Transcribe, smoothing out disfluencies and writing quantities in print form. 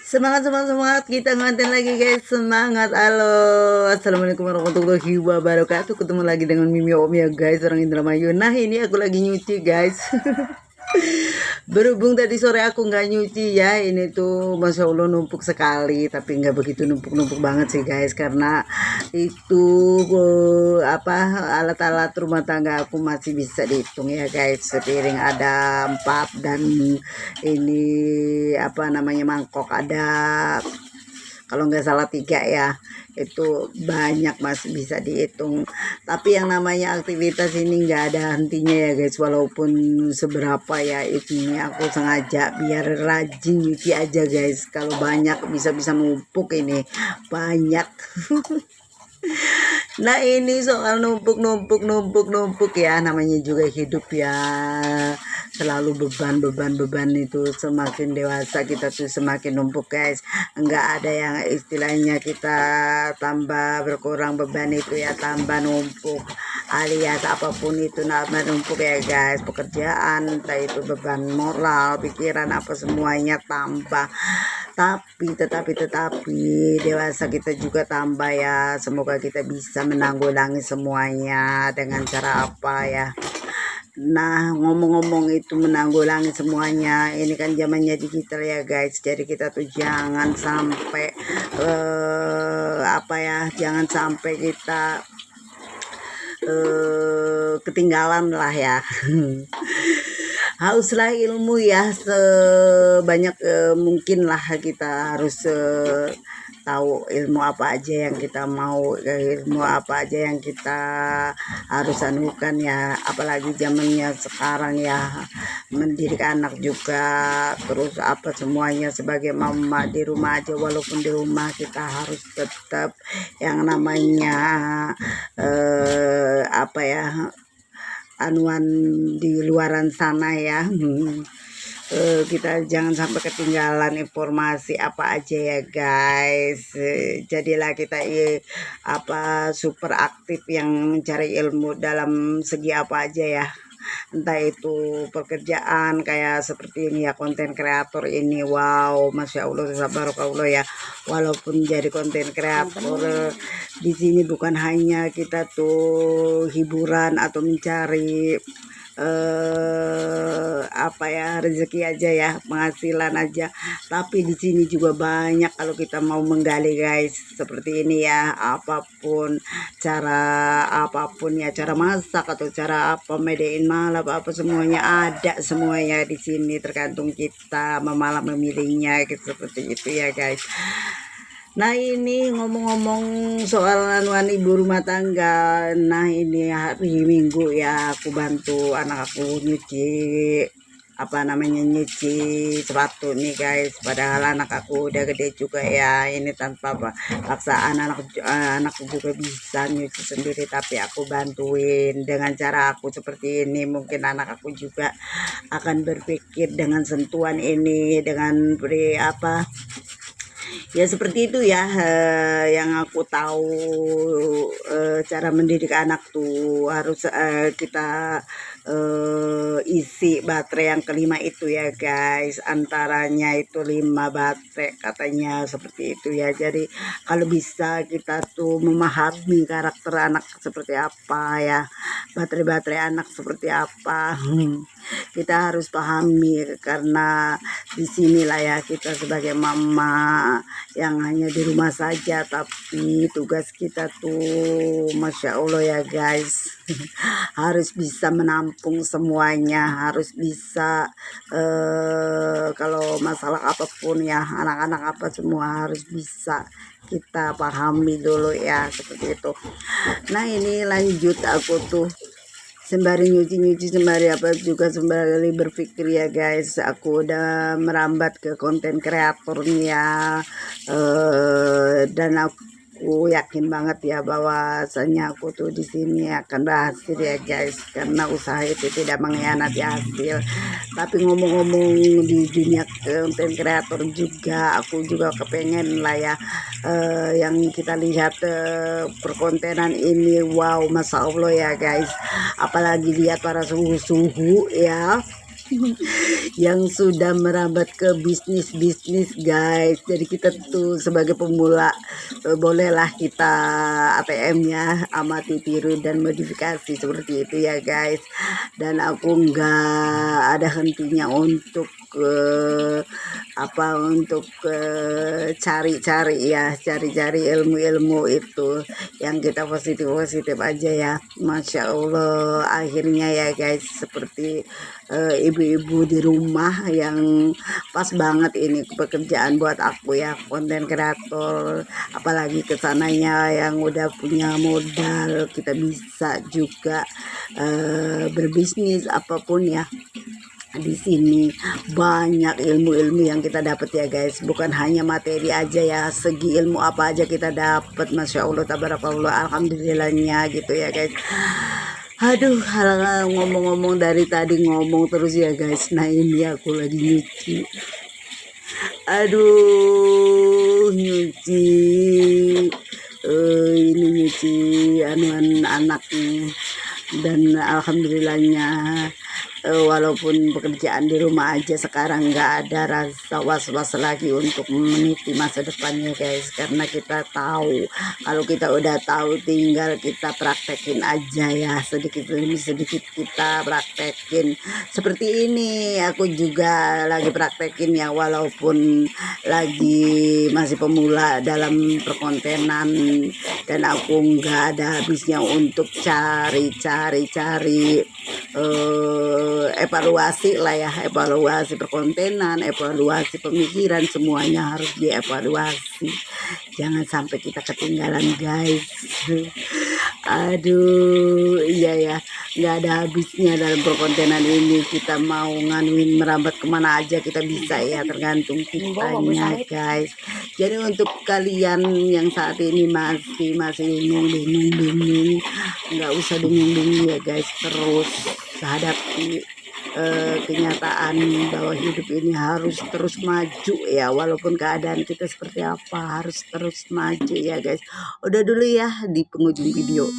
Semangat, semangat, semangat. Kita ngonten lagi guys. Semangat. Halo. Assalamualaikum warahmatullahi wabarakatuh. Ketemu lagi dengan Mimi Om ya guys. Orang Indramayu. Nah ini aku lagi nyuci guys. Berhubung tadi sore aku nggak nyuci ya. Ini tuh Masya Allah numpuk sekali. Tapi nggak begitu numpuk-numpuk banget sih guys. Karena itu alat-alat rumah tangga aku masih bisa dihitung ya guys. Sepiring ada 4 dan ini mangkok ada kalau nggak salah 3 ya. Itu banyak masih bisa dihitung, tapi yang namanya aktivitas ini nggak ada hentinya ya guys. Walaupun seberapa ya, ini aku sengaja biar rajin nyuci aja guys. Kalau banyak bisa numpuk ini banyak. Nah ini soal numpuk ya, namanya juga hidup ya, selalu beban itu. Semakin dewasa kita tuh semakin numpuk guys. Enggak ada yang istilahnya kita tambah berkurang beban itu ya, tambah numpuk alias apapun itu nambah numpuk ya guys. Pekerjaan entah itu beban moral, pikiran, apa semuanya tambah. Tetapi dewasa kita juga tambah ya. Semoga kita bisa menanggulangi semuanya dengan cara apa ya. Nah ngomong-ngomong itu menanggulangi semuanya, ini kan zamannya digital ya guys. Jadi kita tuh jangan sampai jangan sampai kita ketinggalan lah ya. Hauslah ilmu ya, sebanyak mungkin lah kita harus tahu ilmu apa aja yang kita mau, ilmu apa aja yang kita harus anukan ya. Apalagi zamannya sekarang ya, mendidik anak juga, terus apa semuanya sebagai mama di rumah aja. Walaupun di rumah kita harus tetap yang namanya anuan di luaran sana ya. Kita jangan sampai ketinggalan informasi apa aja ya guys. Jadilah kita super aktif yang mencari ilmu dalam segi apa aja ya. Entah itu pekerjaan kayak seperti ini ya, konten kreator ini. Wow, Masya Allah, tabarakallah ya. Walaupun jadi konten kreator di sini bukan hanya kita tuh hiburan atau mencari rezeki aja ya, penghasilan aja, tapi di sini juga banyak kalau kita mau menggali guys. Seperti ini ya, apapun ya, cara masak atau cara apa, medein malap apa semuanya ada semuanya di sini, tergantung kita memalah memilihnya gitu, seperti itu ya guys. Nah ini ngomong-ngomong soal anuan ibu rumah tangga. Nah ini hari Minggu ya, aku bantu anak aku nyuci nyuci sepatu nih guys. Padahal anak aku udah gede juga ya, ini tanpa paksaan anakku juga bisa nyuci sendiri, tapi aku bantuin dengan cara aku seperti ini. Mungkin anak aku juga akan berpikir dengan sentuhan ini, dengan beri ya seperti itu ya. Yang aku tahu cara mendidik anak tuh harus kita isi baterai yang kelima itu ya guys. Antaranya itu 5 baterai katanya, seperti itu ya. Jadi kalau bisa kita tuh memahami karakter anak seperti apa ya, baterai anak seperti apa. Kita harus pahami, karena disinilah ya kita sebagai mama yang hanya di rumah saja, tapi tugas kita tuh Masya Allah ya guys. Harus bisa menampung semuanya, harus bisa kalau masalah apapun ya, anak-anak apa semua harus bisa kita pahami dulu ya, seperti itu. Nah ini lanjut, aku tuh sembari nyuci sembari sembari berpikir ya guys. Aku udah merambat ke konten kreator nih ya, dan aku yakin banget ya bahwasanya aku tuh di sini akan berhasil ya guys, karena usaha itu tidak mengkhianati hasil. Tapi ngomong-ngomong di dunia konten kreator juga, aku juga kepengen lah ya, yang kita lihat perkontenan ini. Wow, Masya Allah ya guys. Apalagi lihat para suhu-suhu ya, yang sudah merambat ke bisnis guys. Jadi kita tuh sebagai pemula bolehlah kita ATM-nya amati, tiru dan modifikasi seperti itu ya guys. Dan aku nggak ada hentinya untuk cari-cari ilmu-ilmu itu yang kita positif aja ya. Masya Allah, akhirnya ya guys, seperti ibu-ibu di rumah yang pas banget ini pekerjaan buat aku ya, konten kreator. Apalagi kesananya yang udah punya modal, kita bisa juga berbisnis apapun ya. Di sini banyak ilmu-ilmu yang kita dapat ya guys, bukan hanya materi aja ya, segi ilmu apa aja kita dapat. Masya Allah, tabarakallah, alhamdulillahnya gitu ya guys. Aduh, ngomong-ngomong dari tadi ngomong terus ya guys. Nah ini aku lagi nyuci. Aduh, nyuci. Ini nyuci anuan anak nih. Dan alhamdulillahnya walaupun pekerjaan di rumah aja sekarang nggak ada rasa was-was lagi untuk meniti masa depannya guys, karena kita tahu, kalau kita udah tahu tinggal kita praktekin aja ya, sedikit demi sedikit kita praktekin. Seperti ini aku juga lagi praktekin ya, walaupun lagi masih pemula dalam perkontenan, dan aku nggak ada habisnya untuk cari evaluasi lah ya, evaluasi perkontenan, evaluasi pemikiran, semuanya harus dievaluasi. Jangan sampai kita ketinggalan guys. Aduh, iya ya, nggak ada habisnya dalam perkontenan ini. Kita mau nganuin merambat kemana aja kita bisa ya, tergantung kitanya guys. Jadi untuk kalian yang saat ini masih bingung, nggak usah bingung ya guys, terus hadapi kenyataan bahwa hidup ini harus terus maju ya, walaupun keadaan kita seperti apa harus terus maju ya guys. Udah dulu ya di penghujung video.